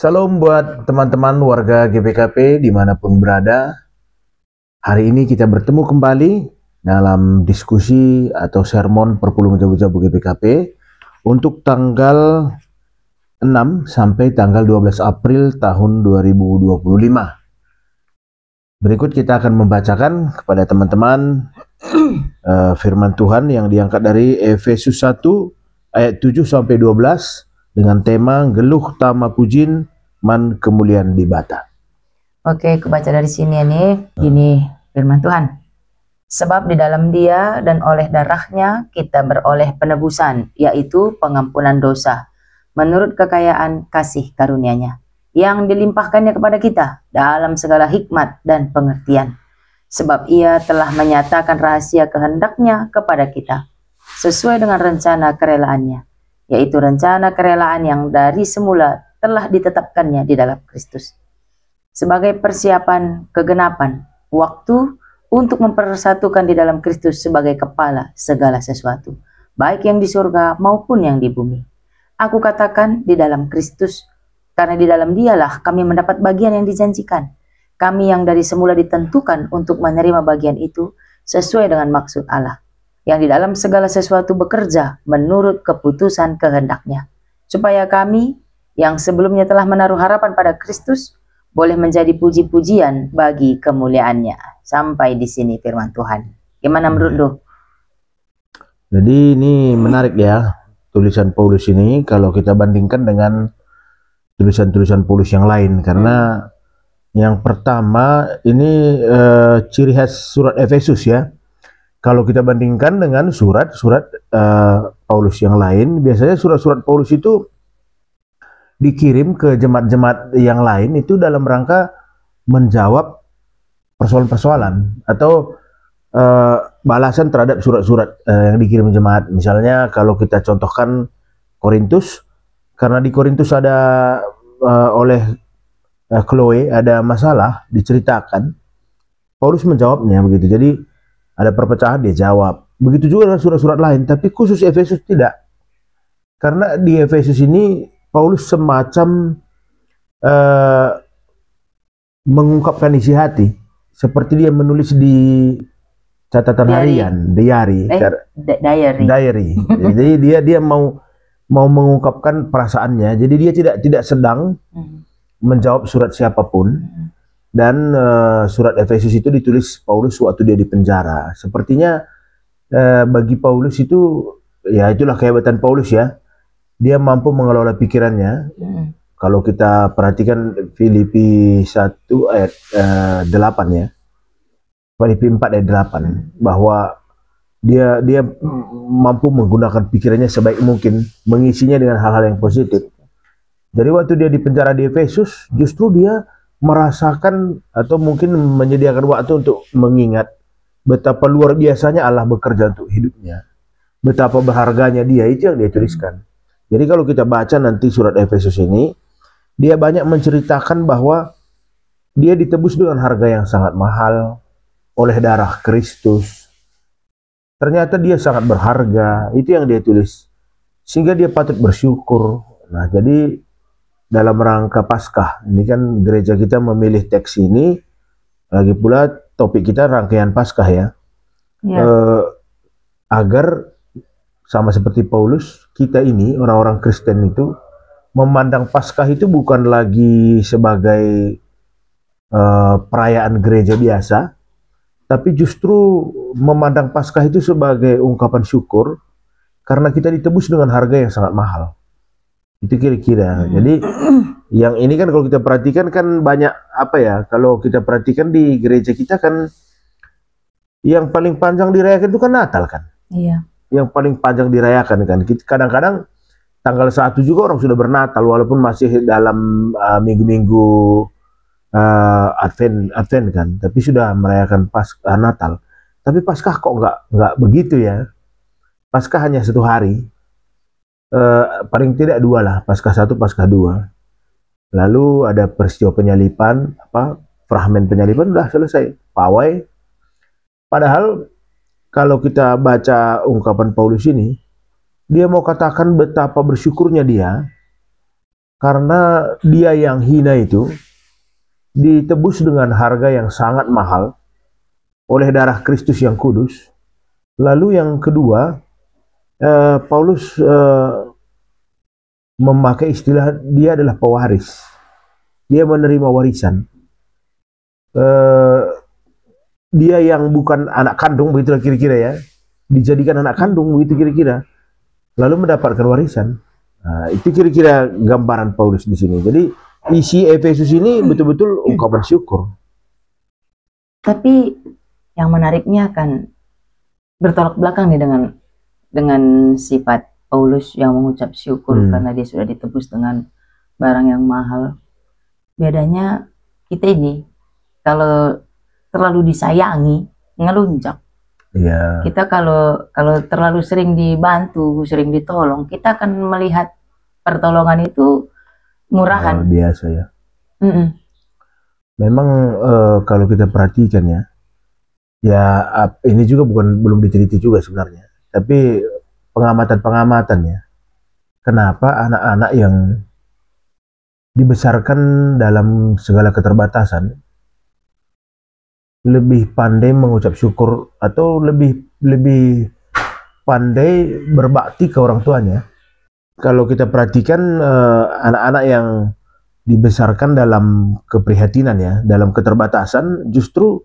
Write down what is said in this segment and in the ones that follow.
Salam buat teman-teman warga GBKP dimanapun berada. Hari ini kita bertemu kembali dalam diskusi atau sermon Perpuluhan Jabu-Jabu GBKP untuk tanggal 6 sampai tanggal 12 April tahun 2025. Berikut kita akan membacakan kepada teman-teman firman Tuhan yang diangkat dari Efesus 1 ayat 7 sampai 12 dengan tema Geluh Tama Pujin Man Kemuliaan di Bata. Oke, aku baca dari sini nih. Gini firman Tuhan. Sebab di dalam Dia dan oleh darahnya kita beroleh penebusan, yaitu pengampunan dosa, menurut kekayaan kasih karunia-Nya, yang dilimpahkannya kepada kita dalam segala hikmat dan pengertian. Sebab Ia telah menyatakan rahasia kehendak-Nya kepada kita, sesuai dengan rencana kerelaannya, yaitu rencana kerelaan yang dari semula telah ditetapkannya di dalam Kristus, sebagai persiapan kegenapan waktu untuk mempersatukan di dalam Kristus sebagai kepala segala sesuatu, baik yang di surga maupun yang di bumi. Aku katakan di dalam Kristus, karena di dalam Dialah kami mendapat bagian yang dijanjikan. Kami yang dari semula ditentukan untuk menerima bagian itu sesuai dengan maksud Allah, yang di dalam segala sesuatu bekerja menurut keputusan kehendak-Nya, supaya kami yang sebelumnya telah menaruh harapan pada Kristus boleh menjadi puji-pujian bagi kemuliaan-Nya. Sampai di sini firman Tuhan. Gimana menurut lu? Jadi ini menarik ya, tulisan Paulus ini kalau kita bandingkan dengan tulisan-tulisan Paulus yang lain, karena yang pertama ini ciri khas surat Efesus ya. Kalau kita bandingkan dengan surat-surat Paulus yang lain, biasanya surat-surat Paulus itu dikirim ke jemaat-jemaat yang lain itu dalam rangka menjawab persoalan-persoalan atau balasan terhadap surat-surat yang dikirim jemaat. Misalnya kalau kita contohkan Korintus, karena di Korintus ada oleh Chloe ada masalah diceritakan, Paulus menjawabnya begitu. Jadi ada perpecahan dia jawab. Begitu juga dengan surat-surat lain, tapi khusus Efesus tidak. Karena di Efesus ini Paulus semacam mengungkapkan isi hati, seperti dia menulis di catatan harian, diary. Jadi dia mau mengungkapkan perasaannya. Jadi dia tidak sedang menjawab surat siapapun. Dan surat Efesus itu ditulis Paulus waktu dia di penjara. Sepertinya bagi Paulus itu, ya itulah kehebatan Paulus ya. Dia mampu mengelola pikirannya. Kalau kita perhatikan Filipi 1 ayat 8 ya. Filipi 4 ayat 8 bahwa dia mampu menggunakan pikirannya sebaik mungkin, mengisinya dengan hal-hal yang positif. Jadi waktu dia di penjara di Efesus, justru dia merasakan atau mungkin menyediakan waktu untuk mengingat betapa luar biasanya Allah bekerja untuk hidupnya, betapa berharganya dia. Itu yang dia tuliskan. Jadi kalau kita baca nanti surat Efesus ini, dia banyak menceritakan bahwa dia ditebus dengan harga yang sangat mahal oleh darah Kristus. Ternyata dia sangat berharga, itu yang dia tulis. Sehingga dia patut bersyukur. Nah, jadi dalam rangka Paskah, ini kan gereja kita memilih teks ini, lagi pula topik kita rangkaian Paskah ya. Agar sama seperti Paulus, kita ini orang-orang Kristen itu memandang Paskah itu bukan lagi sebagai perayaan gereja biasa, tapi justru memandang Paskah itu sebagai ungkapan syukur karena kita ditebus dengan harga yang sangat mahal. Itu kira-kira. Jadi yang ini kan kalau kita perhatikan kan banyak apa ya, kalau kita perhatikan di gereja kita kan yang paling panjang dirayakan itu kan Natal kan. Iya. Yang paling panjang dirayakan kan. Kadang-kadang tanggal 1 juga orang sudah bernatal walaupun masih dalam minggu-minggu Advent kan, tapi sudah merayakan Natal. Tapi Paskah kok nggak begitu ya. Paskah hanya 1 hari. Paling tidak 2 lah, Paskah 1, Paskah 2. Lalu ada peristiwa penyalipan, fragmen penyalipan, udah selesai, pawai. Padahal kalau kita baca ungkapan Paulus ini, dia mau katakan betapa bersyukurnya dia karena dia yang hina itu ditebus dengan harga yang sangat mahal oleh darah Kristus yang kudus. Lalu yang kedua, Paulus memakai istilah dia adalah pewaris. Dia menerima warisan. Dia yang bukan anak kandung, begitu kira-kira ya, dijadikan anak kandung, begitu kira-kira, lalu mendapatkan warisan. Nah, itu kira-kira gambaran Paulus di sini. Jadi isi Efesus ini betul-betul ungkapan syukur. Tapi yang menariknya kan bertolak belakang nih dengan sifat Paulus yang mengucap syukur karena dia sudah ditebus dengan barang yang mahal. Bedanya kita ini kalau terlalu disayangi ngelunjak. Ya. Kita kalau terlalu sering dibantu, sering ditolong, kita akan melihat pertolongan itu murahan. Biasa ya. Memang kalau kita perhatikan ya, ini juga belum diteliti juga sebenarnya. Tapi pengamatan-pengamatannya, kenapa anak-anak yang dibesarkan dalam segala keterbatasan lebih pandai mengucap syukur atau lebih pandai berbakti ke orang tuanya. Kalau kita perhatikan anak-anak yang dibesarkan dalam keprihatinan ya, dalam keterbatasan, justru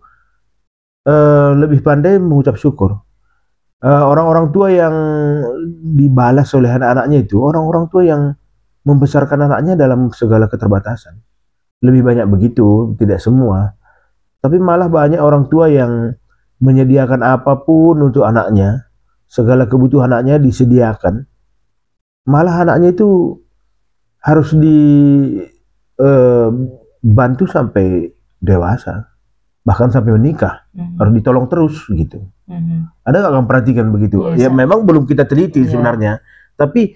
lebih pandai mengucap syukur. Orang-orang tua yang dibalas oleh anak-anaknya itu orang-orang tua yang membesarkan anaknya dalam segala keterbatasan. Lebih banyak begitu, tidak semua. Tapi malah banyak orang tua yang menyediakan apapun untuk anaknya, segala kebutuhan anaknya disediakan. Malah anaknya itu harus dibantu sampai dewasa, bahkan sampai menikah, harus ditolong terus gitu. Ada nggak kamu perhatikan begitu? Ya memang belum kita teliti sebenarnya, tapi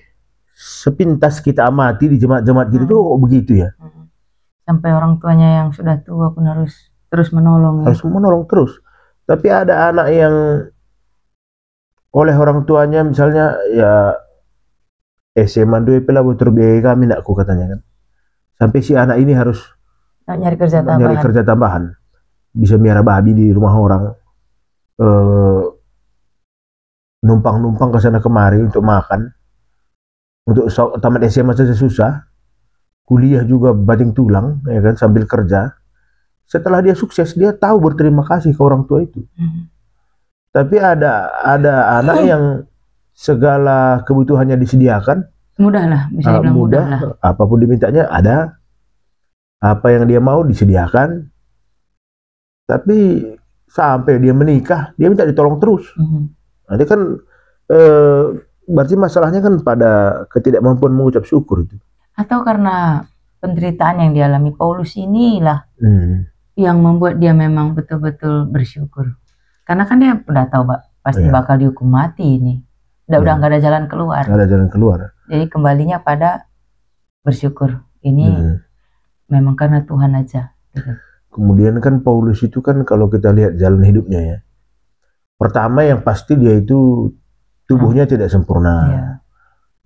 sepintas kita amati di jemaat-jemaat gitu tuh begitu ya. Sampai orang tuanya yang sudah tua pun harus terus menolong. Harus menolong terus. Tapi ada anak yang oleh orang tuanya misalnya ya SMA 2 pela butur biaya kami nakku katanya kan. Sampai si anak ini harus nyari kerja tambahan. Nyari kerja tambahan. Bisa miara babi di rumah orang. Numpang-numpang ke sana kemari untuk makan. Untuk tamat SMA saja susah. Kuliah juga banting tulang ya kan sambil kerja. Setelah dia sukses, dia tahu berterima kasih ke orang tua itu. Tapi ada anak yang segala kebutuhannya disediakan. Mudah lah, bisa dibilang mudah lah. Apapun dimintanya ada. Apa yang dia mau disediakan. Tapi sampai dia menikah, dia minta ditolong terus. Nanti kan berarti masalahnya kan pada ketidakmampuan mengucap syukur itu. Atau karena penderitaan yang dialami Paulus inilah yang membuat dia memang betul-betul bersyukur. Karena kan dia udah tahu pasti bakal dihukum mati ini. Udah nggak ada jalan keluar. Nggak ada jalan keluar. Jadi kembalinya pada bersyukur. Ini memang karena Tuhan aja. Gitu. Kemudian kan Paulus itu kan kalau kita lihat jalan hidupnya ya. Pertama yang pasti dia itu tubuhnya tidak sempurna.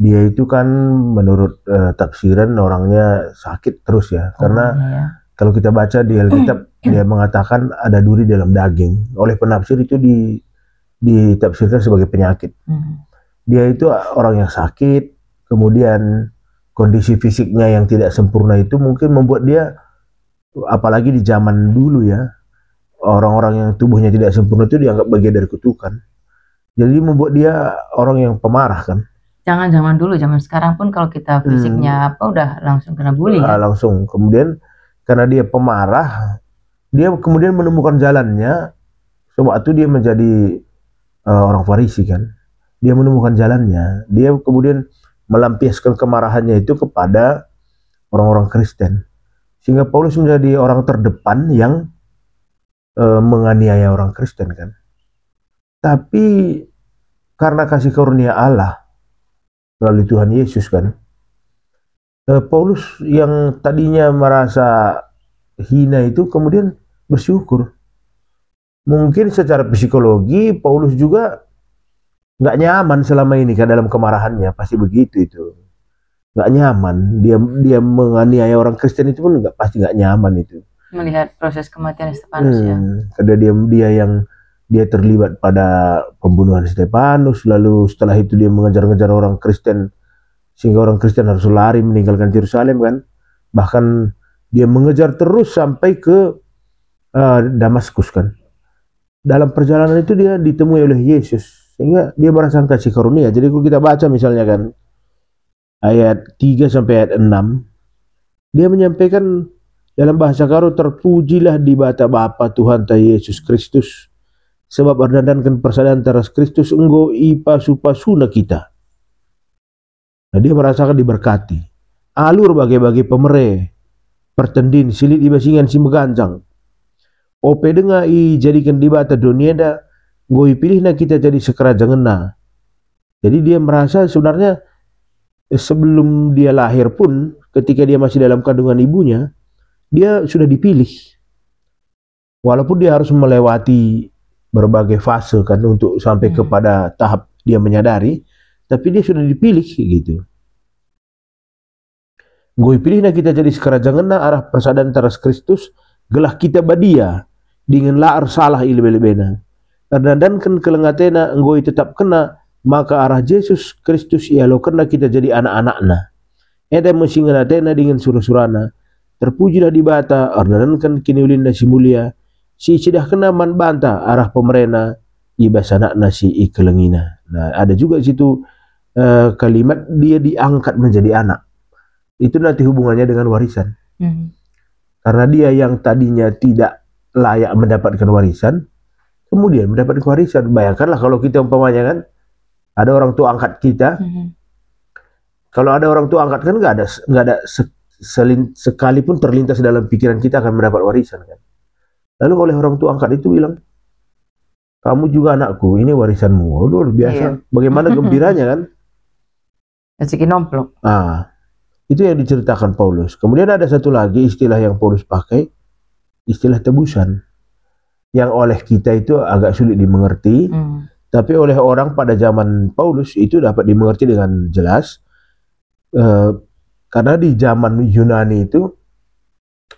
Dia itu kan menurut tafsiran orangnya sakit terus ya. Karena kalau kita baca di Alkitab dia mengatakan ada duri dalam daging. Oleh penafsir itu ditafsirkan sebagai penyakit. Dia itu orang yang sakit, kemudian kondisi fisiknya yang tidak sempurna itu mungkin membuat dia, apalagi di zaman dulu ya, orang-orang yang tubuhnya tidak sempurna itu dianggap bagian dari kutukan. Jadi membuat dia orang yang pemarah kan. Jangan zaman dulu, zaman sekarang pun kalau kita fisiknya udah langsung kena bully. Langsung. Kemudian karena dia pemarah, dia kemudian menemukan jalannya. Waktu dia menjadi orang Farisi kan, dia menemukan jalannya. Dia kemudian melampiaskan kemarahannya itu kepada orang-orang Kristen, sehingga Paulus menjadi orang terdepan yang menganiaya orang Kristen kan. Tapi karena kasih karunia Allah melalui Tuhan Yesus kan, Paulus yang tadinya merasa hina itu kemudian bersyukur. Mungkin secara psikologi Paulus juga nggak nyaman selama ini kan dalam kemarahannya, pasti begitu itu. nggak nyaman. Dia menganiaya orang Kristen itu pun pasti nggak nyaman itu. Melihat proses kematian Stefanus ya. Karena dia terlibat pada pembunuhan Stefanus, lalu setelah itu dia mengejar-ngejar orang Kristen sehingga orang Kristen harus lari meninggalkan Yerusalem kan. Bahkan dia mengejar terus sampai ke Damaskus kan. Dalam perjalanan itu dia ditemui oleh Yesus sehingga dia merasakan kasih karunia. Jadi kalau kita baca misalnya kan ayat 3 sampai ayat 6, dia menyampaikan dalam bahasa karo, terpujilah di bata Bapa Tuhan ta Yesus Kristus, sebab berdandankan persaudaraan antara Kristus enggo ipa supasuna kita. Nah, dia merasakan diberkati. Alur bagi-bagi pemere, pertendin silit ibasingan si meganjang. Ope denga i jadikan di bata donieda, ngoi pilihna kita jadi sekerajangena. Jadi dia merasa sebenarnya sebelum dia lahir pun, ketika dia masih dalam kandungan ibunya, dia sudah dipilih. Walaupun dia harus melewati berbagai fase kan untuk sampai kepada tahap dia menyadari, tapi dia sudah dipilih gitu. Gue pilihna kita jadi sekerajangena arah persaudaraan antara Kristus, gelah kita badia dengan laar salah ilbe-lebena. Karena dan kan kelengatena gue tetap kena, maka arah Yesus Kristus ia lo kena kita jadi anak-anakna. Eda mesinganatena dengan surah-surana. Terpujilah di bata, ardankan kini ulinda si mulia, si cidah kena man banta arah pemerena, ibasana nasi ikelengina. Nah, ada juga situ kalimat dia diangkat menjadi anak. Itu nanti hubungannya dengan warisan. Karena dia yang tadinya tidak layak mendapatkan warisan, kemudian mendapatkan warisan. Bayangkanlah kalau kita umpamanya kan, ada orang tua angkat kita. Kalau ada orang tua angkat kan nggak ada sekalipun terlintas dalam pikiran kita akan mendapat warisan kan. Lalu oleh orang tua angkat itu bilang, kamu juga anakku, ini warisanmu. Oh, luar biasa. Iya. Bagaimana gembiranya kan? Rezeki nomplok. Itu yang diceritakan Paulus. Kemudian ada satu lagi istilah yang Paulus pakai, istilah tebusan. Yang oleh kita itu agak sulit dimengerti, tapi oleh orang pada zaman Paulus itu dapat dimengerti dengan jelas. Karena di zaman Yunani itu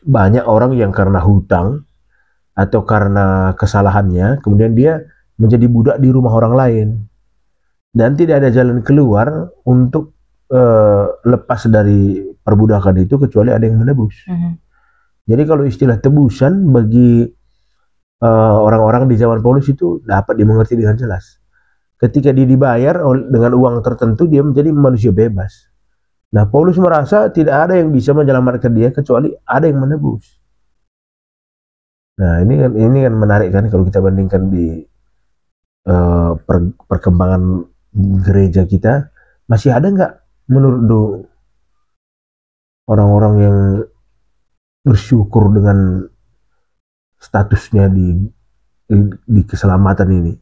banyak orang yang karena hutang atau karena kesalahannya kemudian dia menjadi budak di rumah orang lain dan tidak ada jalan keluar untuk lepas dari perbudakan itu kecuali ada yang menebus. Jadi kalau istilah tebusan bagi orang-orang di zaman Paulus itu dapat dimengerti dengan jelas. Ketika dia dibayar dengan uang tertentu, dia menjadi manusia bebas. Nah, Paulus merasa tidak ada yang bisa menyelamatkan dia kecuali ada yang menebus. Nah, ini kan menarik kan kalau kita bandingkan di perkembangan gereja kita, masih ada nggak menurut orang-orang yang bersyukur dengan statusnya di keselamatan ini?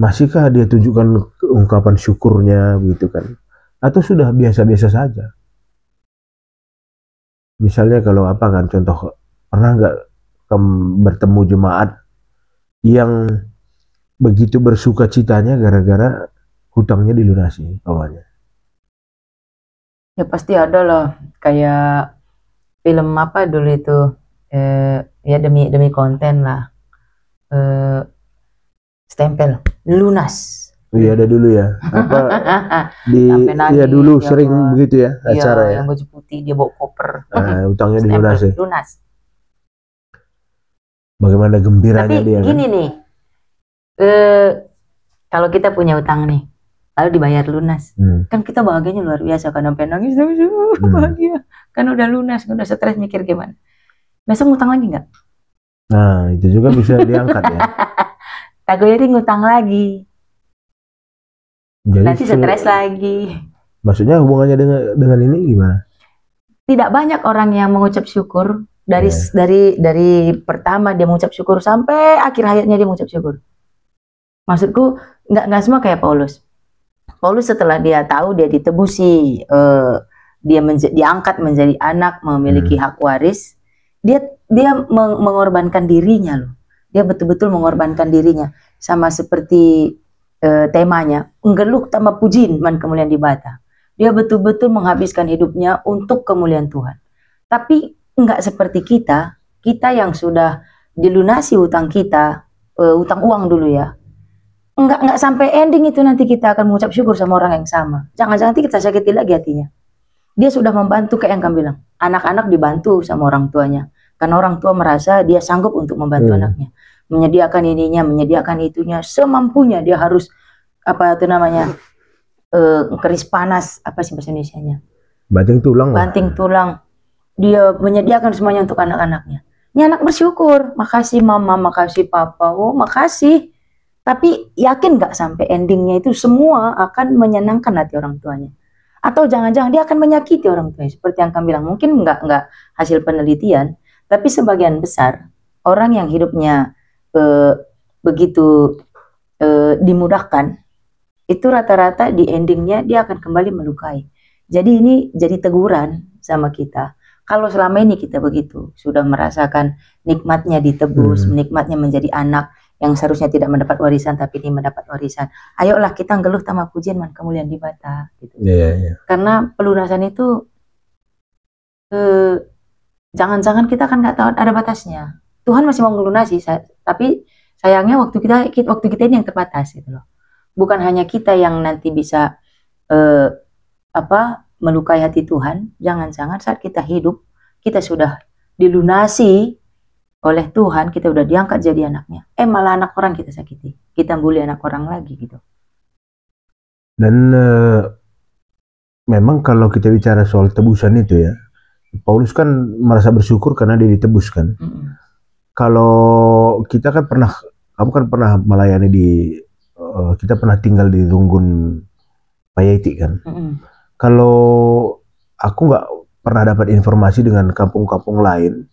Masihkah dia tunjukkan ungkapan syukurnya gitu kan? Atau sudah biasa-biasa saja? Misalnya kalau apa kan contoh, pernah nggak bertemu jemaat yang begitu bersuka citanya gara-gara hutangnya dilunasi awalnya? Ya pasti ada lah, kayak film apa dulu itu, ya demi konten lah, stempel lunas. Iya ada dulu ya, apa ya dulu sering begitu ya acara ya. Yang baju putih dia bawa koper. Utangnya dilunasi. Lunas. Bagaimana gembiranya dia? Tapi gini nih, kalau kita punya utang nih, lalu dibayar lunas, kan kita bahagianya luar biasa kan, sampai nangis bahagia, kan udah lunas, udah stres mikir gimana. Besok ngutang lagi nggak? Nah itu juga bisa diangkat ya. Takutnya dia ngutang lagi. Jadi nanti stres lagi. Maksudnya hubungannya dengan ini gimana? Tidak banyak orang yang mengucap syukur dari pertama dia mengucap syukur sampai akhir hayatnya dia mengucap syukur. Maksudku nggak semua kayak Paulus. Paulus setelah dia tahu dia ditebusi, dia diangkat menjadi anak, memiliki hak waris, dia mengorbankan dirinya loh. Dia betul-betul mengorbankan dirinya, sama seperti temanya, nggeluk tambah pujin man kemuliaan di bata. Dia betul-betul menghabiskan hidupnya untuk kemuliaan Tuhan. Tapi enggak seperti kita yang sudah dilunasi utang kita, utang uang dulu ya. Enggak sampai ending itu nanti kita akan mengucap syukur sama orang yang sama. Jangan-jangan nanti kita sakiti lagi hatinya. Dia sudah membantu kayak yang kamu bilang. Anak-anak dibantu sama orang tuanya. Karena orang tua merasa dia sanggup untuk membantu anaknya. Menyediakan ininya, menyediakan itunya. Semampunya dia harus, apa itu namanya, keris panas, apa sih bahasa Indonesianya? Banting tulang. Banting tulang. Dia menyediakan semuanya untuk anak-anaknya. Ini anak bersyukur. Makasih mama, makasih papa. Oh makasih. Tapi yakin gak sampai endingnya itu semua akan menyenangkan hati orang tuanya? Atau jangan-jangan dia akan menyakiti orang tuanya? Seperti yang kamu bilang, mungkin nggak hasil penelitian. Tapi sebagian besar orang yang hidupnya begitu dimudahkan, itu rata-rata di endingnya dia akan kembali melukai. Jadi ini jadi teguran sama kita. Kalau selama ini kita begitu, sudah merasakan nikmatnya ditebus, nikmatnya menjadi anak yang seharusnya tidak mendapat warisan tapi ini mendapat warisan. Ayolah kita ngeluh sama pujian man kemuliaan di bata gitu. Karena pelunasan itu jangan-jangan kita kan nggak tahu ada batasnya. Tuhan masih mau ngelunasi, tapi sayangnya waktu kita ini yang terbatas gitu loh. Bukan hanya kita yang nanti bisa melukai hati Tuhan. Jangan-jangan saat kita hidup kita sudah dilunasi oleh Tuhan, kita udah diangkat jadi anaknya. Malah anak orang kita sakiti, kita bully anak orang lagi gitu. Dan memang kalau kita bicara soal tebusan itu ya, Paulus kan merasa bersyukur karena dia ditebus kan. Kalau kita kan kamu kan pernah melayani kita pernah tinggal di Runggun Payaiti kan. Kalau aku nggak pernah dapat informasi dengan kampung-kampung lain,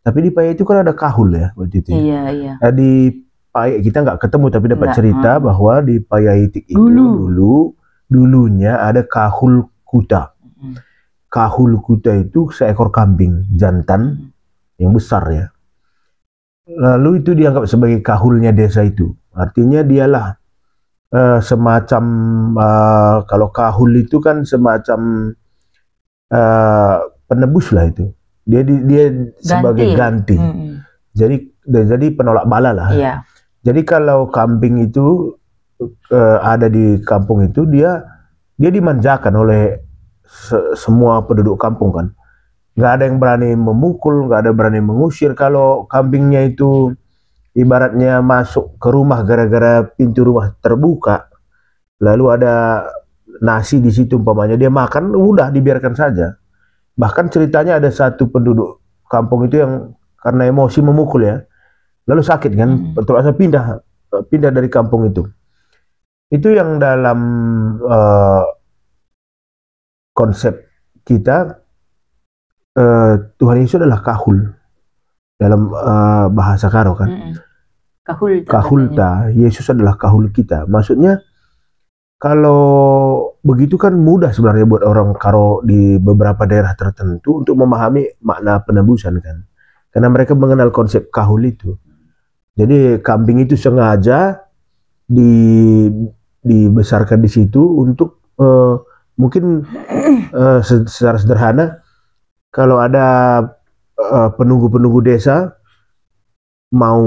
tapi di Payaiti itu kan ada kahul ya waktu itu. Iya. Di Payaiti kita nggak ketemu tapi dapat cerita bahwa di Payaiti itu dulunya ada kahul kuta. Kahul kuta itu seekor kambing jantan yang besar ya. Lalu itu dianggap sebagai kahulnya desa itu. Artinya dialah semacam kalau kahul itu kan semacam penebus lah itu. Dia sebagai ganti. Jadi penolak bala lah. Iya. Jadi kalau kambing itu ada di kampung itu dia dimanjakan oleh semua penduduk kampung kan. Nggak ada yang berani memukul, nggak ada yang berani mengusir. Kalau kambingnya itu ibaratnya masuk ke rumah gara-gara pintu rumah terbuka, lalu ada nasi di situ umpamanya, dia makan, udah dibiarkan saja. Bahkan ceritanya ada satu penduduk kampung itu yang karena emosi memukul ya, lalu sakit kan, terpaksa pindah dari kampung itu. Itu yang dalam konsep kita, Tuhan Yesus adalah kahul dalam bahasa Karo kan. Kahulta, Yesus adalah kahul kita. Maksudnya kalau begitu kan mudah sebenarnya buat orang Karo di beberapa daerah tertentu untuk memahami makna penebusan kan. Karena mereka mengenal konsep kahul itu. Jadi kambing itu sengaja dibesarkan di situ untuk mungkin secara sederhana, kalau ada penunggu-penunggu desa mau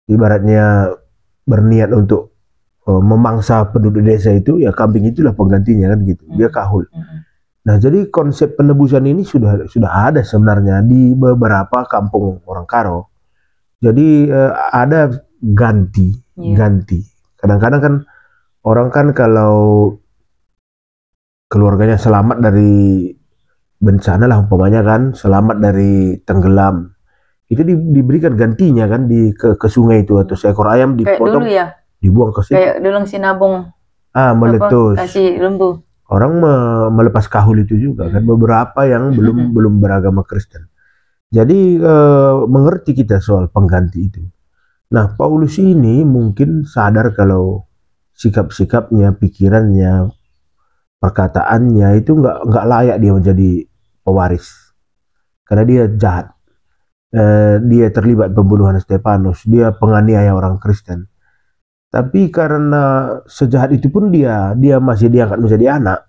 ibaratnya berniat untuk memangsa penduduk desa itu, ya kambing itulah penggantinya kan gitu. Dia kahul. Nah, jadi konsep penebusan ini sudah ada sebenarnya di beberapa kampung orang Karo. Jadi ada ganti. Kadang-kadang kan orang kan kalau keluarganya selamat dari bencana lah umpamanya kan, selamat dari tenggelam, itu diberikan gantinya kan ke sungai itu, atau seekor ayam dipotong, dibuang ke situ. Kayak dulu sinabung meletus, kasih lembu. Orang melepas kahul itu juga kan, beberapa yang belum beragama Kristen. Jadi mengerti kita soal pengganti itu. Nah, Paulus ini mungkin sadar kalau sikap-sikapnya, pikirannya, perkataannya itu nggak layak dia menjadi pewaris, karena dia jahat. Dia terlibat pembunuhan Stefanus, dia penganiaya orang Kristen. Tapi karena sejahat itu pun dia masih diangkat menjadi anak.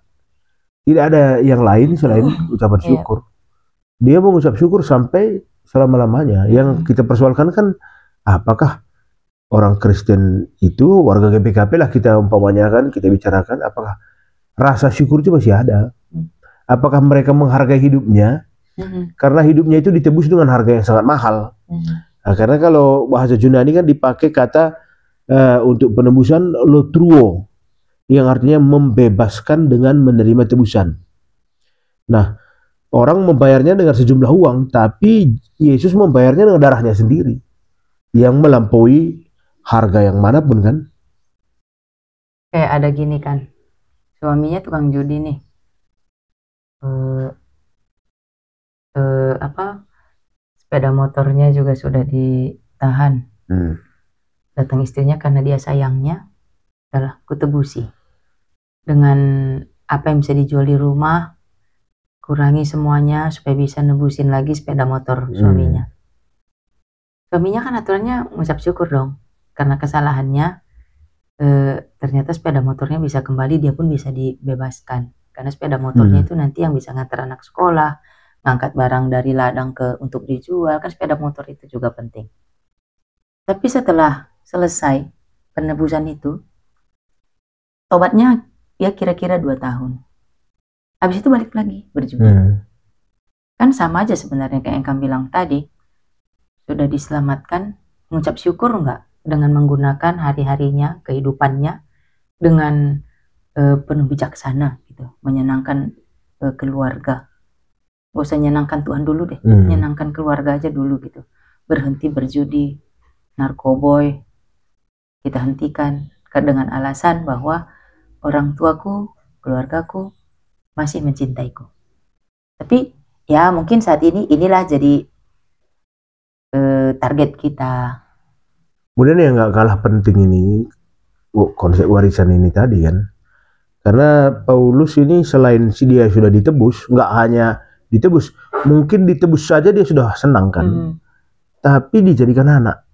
Tidak ada yang lain selain ucapan syukur. Dia mengucap syukur sampai selama-lamanya. Yang kita persoalkan kan, apakah orang Kristen itu, warga GPKP lah kita umpamanya kan, kita bicarakan, apakah rasa syukur itu masih ada? Apakah mereka menghargai hidupnya? Karena hidupnya itu ditebus dengan harga yang sangat mahal. Nah, karena kalau bahasa Yunani kan dipakai kata untuk penebusan lotruo, yang artinya membebaskan dengan menerima tebusan. Nah, orang membayarnya dengan sejumlah uang, tapi Yesus membayarnya dengan darahnya sendiri, yang melampaui harga yang manapun kan. Kayak ada gini kan, suaminya tukang judi nih, sepeda motornya juga sudah ditahan. Datang istrinya karena dia sayangnya, adalah kutebusi dengan apa yang bisa dijual di rumah, kurangi semuanya supaya bisa nebusin lagi sepeda motor suaminya. Suaminya kan aturannya mengucap syukur dong, karena kesalahannya ternyata sepeda motornya bisa kembali, dia pun bisa dibebaskan karena sepeda motornya itu nanti yang bisa ngantar anak sekolah, ngangkat barang dari ladang untuk dijual, kan sepeda motor itu juga penting. Tapi setelah selesai penebusan itu, tobatnya ya kira-kira 2 tahun. Habis itu balik lagi berjudi. Kan sama aja sebenarnya kayak yang kamu bilang tadi. Sudah diselamatkan, mengucap syukur enggak dengan menggunakan hari-harinya, kehidupannya dengan penuh bijaksana gitu, menyenangkan keluarga. Gak usah menyenangkan Tuhan dulu deh, menyenangkan keluarga aja dulu gitu. Berhenti berjudi, narkoboy, kita hentikan dengan alasan bahwa orang tuaku, keluargaku masih mencintaiku. Tapi ya mungkin saat ini inilah jadi target kita. Kemudian yang nggak kalah penting ini konsep warisan ini tadi kan, karena Paulus ini selain dia sudah ditebus, nggak hanya ditebus, mungkin ditebus saja dia sudah senang kan, tapi dijadikan anak.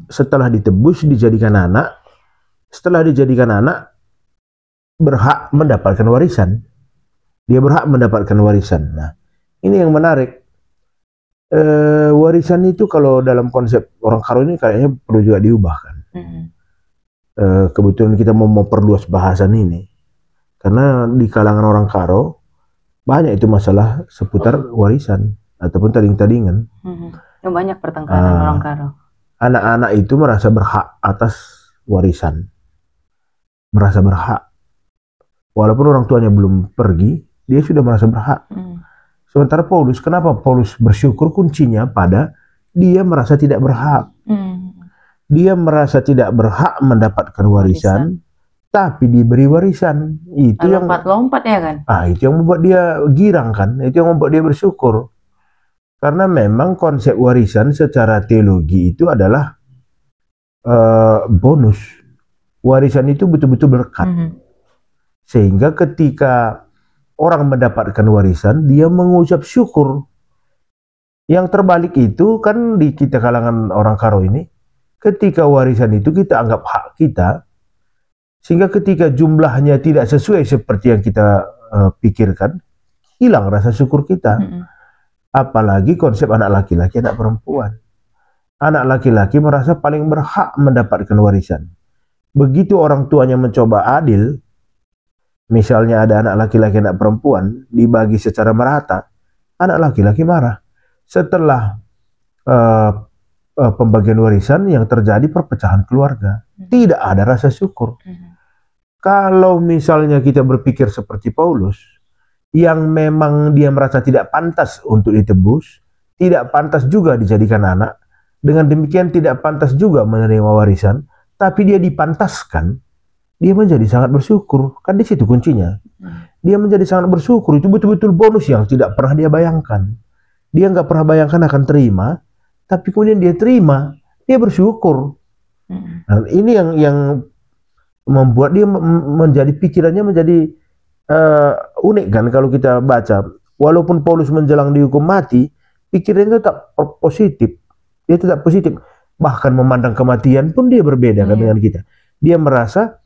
Setelah ditebus dijadikan anak, setelah dijadikan anak berhak mendapatkan warisan. Dia berhak mendapatkan warisan. Nah, ini yang menarik. Warisan itu kalau dalam konsep orang Karo ini kayaknya perlu juga diubahkan. Kebetulan kita mau memperluas bahasan ini, karena di kalangan orang Karo banyak itu masalah seputar warisan ataupun tading-tadingan. Banyak pertengkaran orang Karo. Anak-anak itu merasa berhak atas warisan, merasa berhak, walaupun orang tuanya belum pergi, dia sudah merasa berhak. Sementara Paulus, kenapa Paulus bersyukur? Kuncinya pada dia merasa tidak berhak. Dia merasa tidak berhak mendapatkan warisan, tapi diberi warisan. Itu yang lompat-lompat ya kan? Itu yang membuat dia girang kan? Itu yang membuat dia bersyukur. Karena memang konsep warisan secara teologi itu adalah bonus. Warisan itu betul-betul berkat. Sehingga ketika orang mendapatkan warisan, dia mengucap syukur. Yang terbalik itu kan di kita kalangan orang Karo ini, ketika warisan itu kita anggap hak kita, sehingga ketika jumlahnya tidak sesuai seperti yang kita pikirkan, hilang rasa syukur kita. Apalagi konsep anak laki-laki, anak perempuan. Anak laki-laki merasa paling berhak mendapatkan warisan. Begitu orang tuanya mencoba adil, misalnya ada anak laki-laki, anak perempuan, dibagi secara merata, anak laki-laki marah. Setelah pembagian warisan yang terjadi perpecahan keluarga, tidak ada rasa syukur. Kalau misalnya kita berpikir seperti Paulus, yang memang dia merasa tidak pantas untuk ditebus, tidak pantas juga dijadikan anak, dengan demikian tidak pantas juga menerima warisan, tapi dia dipantaskan, dia menjadi sangat bersyukur. Kan di situ kuncinya. Dia menjadi sangat bersyukur. Itu betul-betul bonus yang tidak pernah dia bayangkan. Dia nggak pernah bayangkan akan terima, tapi kemudian dia terima, dia bersyukur. Nah, ini yang membuat dia menjadi pikirannya menjadi unik kan kalau kita baca. Walaupun Paulus menjelang dihukum mati, pikirannya tetap positif. Dia tetap positif. Bahkan memandang kematian pun dia berbeda kan dengan kita. dia merasa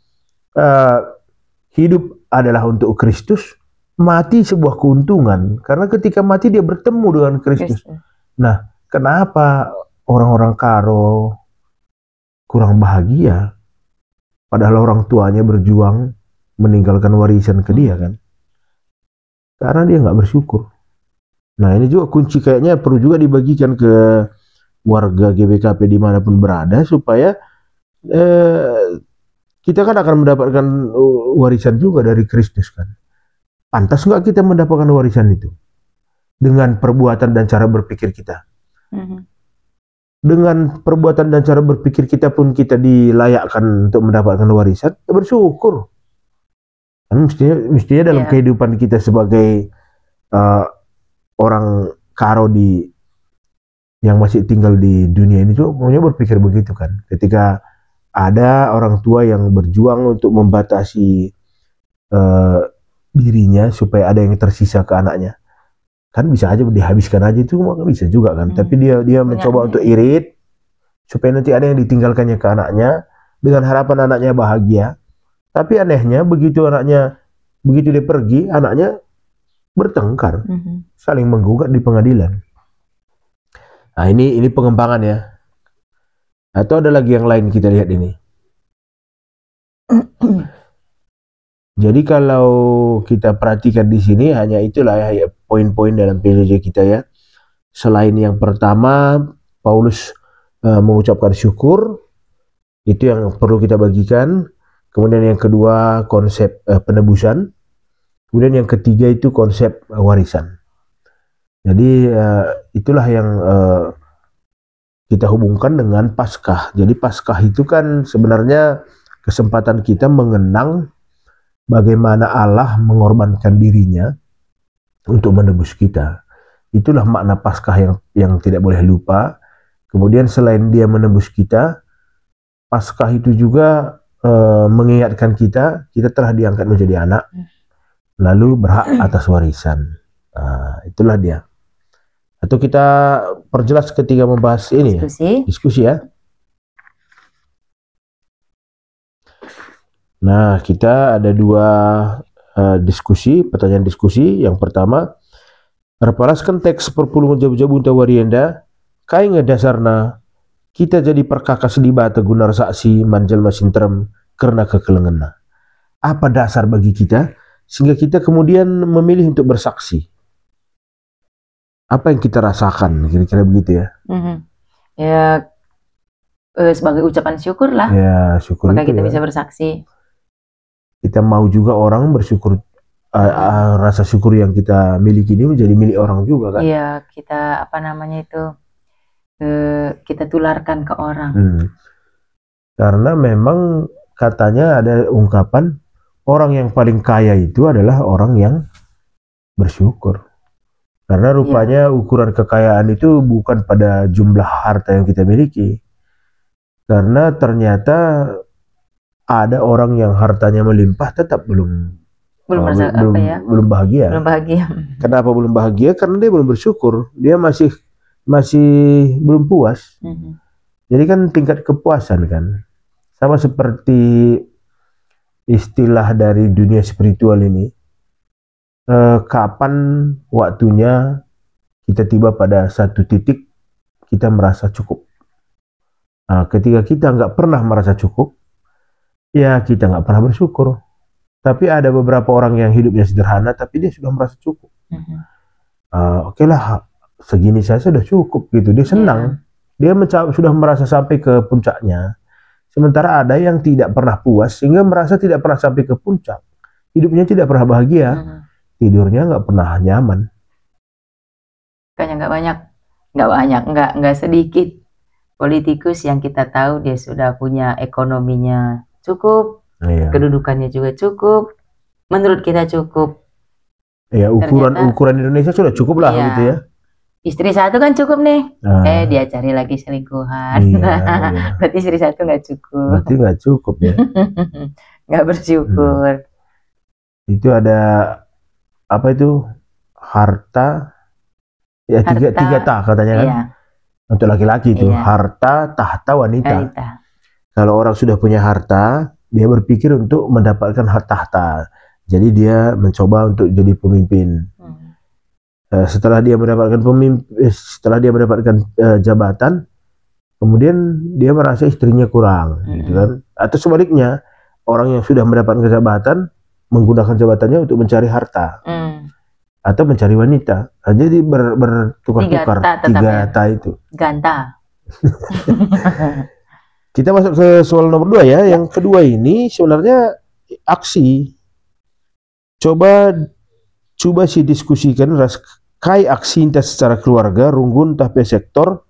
hidup adalah untuk Kristus, mati sebuah keuntungan. Karena ketika mati dia bertemu dengan Kristus. Nah, kenapa orang-orang karo kurang bahagia? Padahal orang tuanya berjuang meninggalkan warisan ke dia kan. Karena dia nggak bersyukur. Nah ini juga kunci, kayaknya perlu juga dibagikan ke warga GBKP dimanapun berada, supaya kita kan akan mendapatkan warisan juga dari Kristus kan. Pantas nggak kita mendapatkan warisan itu? Dengan perbuatan dan cara berpikir kita. Dengan perbuatan dan cara berpikir kita pun kita dilayakkan untuk mendapatkan warisan, ya bersyukur. Kan mestinya dalam kehidupan kita sebagai orang karo yang masih tinggal di dunia ini juga maunya berpikir begitu kan. Ketika ada orang tua yang berjuang untuk membatasi dirinya supaya ada yang tersisa ke anaknya. Kan bisa aja dihabiskan aja, itu bisa juga kan. Tapi dia mencoba untuk irit supaya nanti ada yang ditinggalkannya ke anaknya dengan harapan anaknya bahagia. Tapi anehnya begitu dia pergi, anaknya bertengkar, saling menggugat di pengadilan. Nah ini pengembangan ya. Atau ada lagi yang lain kita lihat ini. Jadi kalau kita perhatikan di sini hanya itulah ya poin-poin dalam PJJ kita ya. Selain yang pertama Paulus mengucapkan syukur, itu yang perlu kita bagikan. Kemudian yang kedua konsep penebusan. Kemudian yang ketiga itu konsep warisan. Jadi itulah yang kita hubungkan dengan Paskah. Jadi Paskah itu kan sebenarnya kesempatan kita mengenang bagaimana Allah mengorbankan dirinya untuk menebus kita. Itulah makna Paskah yang tidak boleh lupa. Kemudian selain dia menebus kita, Paskah itu juga mengingatkan kita telah diangkat menjadi anak, lalu berhak atas warisan. Itulah dia. Atau kita perjelas ketika membahas ini diskusi ya. Nah, kita ada dua pertanyaan diskusi. Yang pertama, repalaskan teks perpuluhan jabu-jabu unta warienda, kai ngedasarna kita jadi perkakas liba tegunar saksi manjal masintrem karena kekelengenna. Apa dasar bagi kita sehingga kita kemudian memilih untuk bersaksi? Apa yang kita rasakan, kira-kira begitu ya? Ya sebagai ucapan syukur lah. Ya syukur. Maka kita ya bisa bersaksi. Kita mau juga orang bersyukur, rasa syukur yang kita miliki ini menjadi milik orang juga kan? Iya, kita kita tularkan ke orang. Karena memang katanya ada ungkapan orang yang paling kaya itu adalah orang yang bersyukur. Karena rupanya ukuran kekayaan itu bukan pada jumlah harta yang kita miliki. Karena ternyata ada orang yang hartanya melimpah tetap belum bahagia. Belum bahagia. Kenapa belum bahagia? Karena dia belum bersyukur. Dia masih belum puas. Jadi kan tingkat kepuasan kan. Sama seperti istilah dari dunia spiritual ini. Kapan waktunya kita tiba pada satu titik kita merasa cukup. Ketika kita nggak pernah merasa cukup, ya kita nggak pernah bersyukur. Tapi ada beberapa orang yang hidupnya sederhana tapi dia sudah merasa cukup. Oke lah, segini saya sudah cukup gitu. Dia senang. Dia sudah merasa sampai ke puncaknya. Sementara ada yang tidak pernah puas sehingga merasa tidak pernah sampai ke puncak. Hidupnya tidak pernah bahagia. Tidurnya nggak pernah nyaman. Kayaknya nggak sedikit politikus yang kita tahu dia sudah punya ekonominya cukup, kedudukannya juga cukup, menurut kita cukup. Ya ukuran Indonesia sudah cukup lah gitu ya. Istri satu kan cukup nih, dia cari lagi selingkuhan. Berarti istri satu nggak cukup. Berarti nggak cukup ya. Nggak bersyukur. Itu ada apa itu harta ya tiga tah katanya kan. Untuk laki-laki itu harta, tahta, wanita. Kalau orang sudah punya harta, dia berpikir untuk mendapatkan tahta. Jadi dia mencoba untuk jadi pemimpin. Setelah dia mendapatkan jabatan, kemudian dia merasa istrinya kurang, gitu kan? Atau sebaliknya, orang yang sudah mendapatkan jabatan menggunakan jabatannya untuk mencari harta atau mencari wanita. Jadi bertukar-tukar tiga ta itu. Ganta. Kita masuk ke soal nomor 2 ya. Yang kedua ini sebenarnya aksi. Coba si diskusikan kai aksi entah secara keluarga, runggun, tapi sektor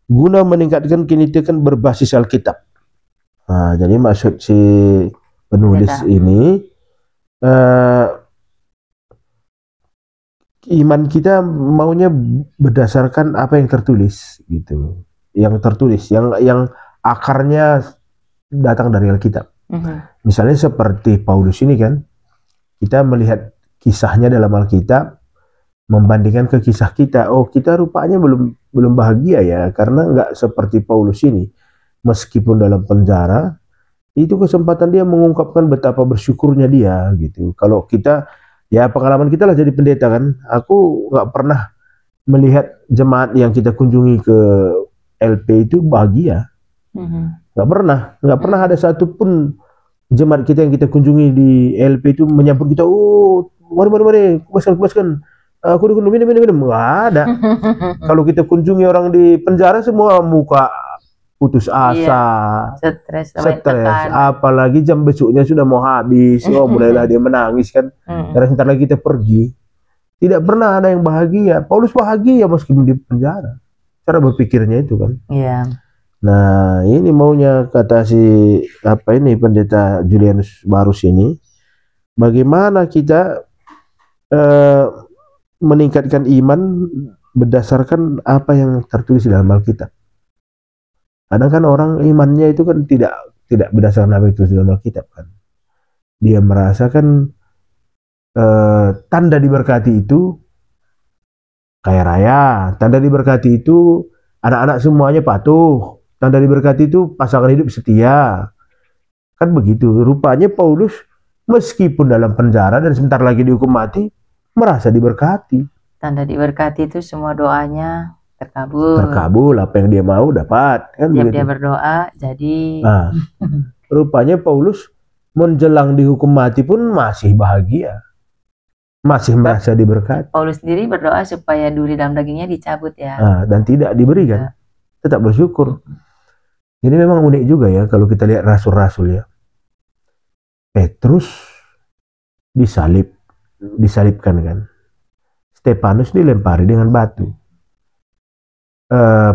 guna meningkatkan kinitikan berbasis Alkitab. Nah, jadi maksud si penulis ini iman kita maunya berdasarkan apa yang tertulis gitu. Yang tertulis, yang akarnya datang dari Alkitab. Misalnya seperti Paulus ini kan, kita melihat kisahnya dalam Alkitab, membandingkan ke kisah kita, oh kita rupanya belum bahagia ya, karena nggak seperti Paulus ini. Meskipun dalam penjara, itu kesempatan dia mengungkapkan betapa bersyukurnya dia gitu. Kalau kita, ya pengalaman kita lah jadi pendeta kan, aku nggak pernah melihat jemaat yang kita kunjungi ke LP itu bahagia. Nggak pernah ada satupun jemaat kita yang kita kunjungi di LP itu menyambut kita, oh mari, kubaskan, aku minum, nggak ada. Kalau kita kunjungi orang di penjara, semua muka putus asa, stres, apalagi jam besoknya sudah mau habis, oh mulailah dia menangis kan, karena sebentar lagi kita pergi. Tidak pernah ada yang bahagia. Paulus bahagia meskipun di penjara. Cara berpikirnya itu kan. Nah, ini maunya kata si pendeta Julianus Barus ini, bagaimana kita meningkatkan iman berdasarkan apa yang tertulis dalam Alkitab. Kadang kan orang imannya itu kan tidak berdasarkan apa yang tertulis dalam Alkitab kan. Dia merasakan tanda diberkati itu kaya raya, tanda diberkati itu anak-anak semuanya patuh, tanda diberkati itu pasangan hidup setia. Kan begitu. Rupanya Paulus meskipun dalam penjara dan sebentar lagi dihukum mati, merasa diberkati. Tanda diberkati itu semua doanya terkabul. Terkabul, apa yang dia mau dapat. Kan dia berdoa, jadi. Nah, rupanya Paulus menjelang dihukum mati pun masih bahagia. Masih merasa diberkati. Paulus sendiri berdoa supaya duri dalam dagingnya dicabut ya. Nah, dan tidak diberikan. Tetap bersyukur. Jadi memang unik juga ya kalau kita lihat rasul-rasul ya. Petrus disalibkan kan. Stefanus dilempari dengan batu.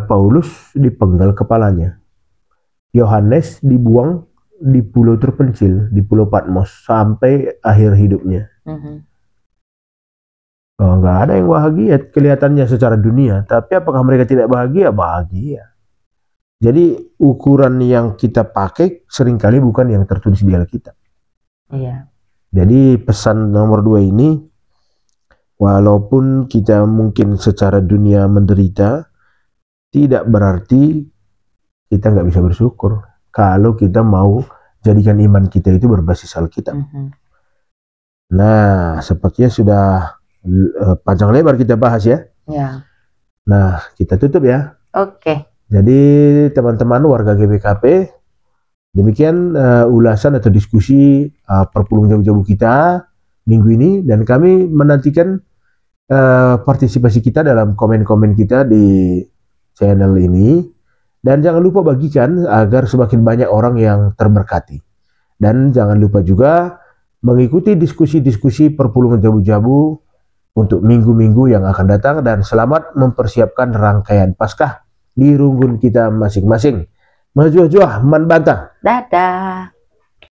Paulus dipenggal kepalanya. Yohanes dibuang di pulau terpencil, di pulau Patmos sampai akhir hidupnya. Nggak ada yang bahagia kelihatannya secara dunia, tapi apakah mereka tidak bahagia? Bahagia. Jadi ukuran yang kita pakai seringkali bukan yang tertulis di Alkitab. Iya. Jadi pesan nomor 2 ini, walaupun kita mungkin secara dunia menderita, tidak berarti kita nggak bisa bersyukur kalau kita mau jadikan iman kita itu berbasis Alkitab. Nah, sepertinya sudah panjang lebar kita bahas ya. Nah, kita tutup ya. Oke. Jadi teman-teman warga GBKP, demikian ulasan atau diskusi perpuluhan jabu-jabu kita minggu ini, dan kami menantikan partisipasi kita dalam komen-komen kita di channel ini, dan jangan lupa bagikan agar semakin banyak orang yang terberkati, dan jangan lupa juga mengikuti diskusi-diskusi perpuluhan jabu-jabu untuk minggu-minggu yang akan datang, dan selamat mempersiapkan rangkaian Paskah di runggun kita masing-masing. Majuah-juah man bantah. Dadah.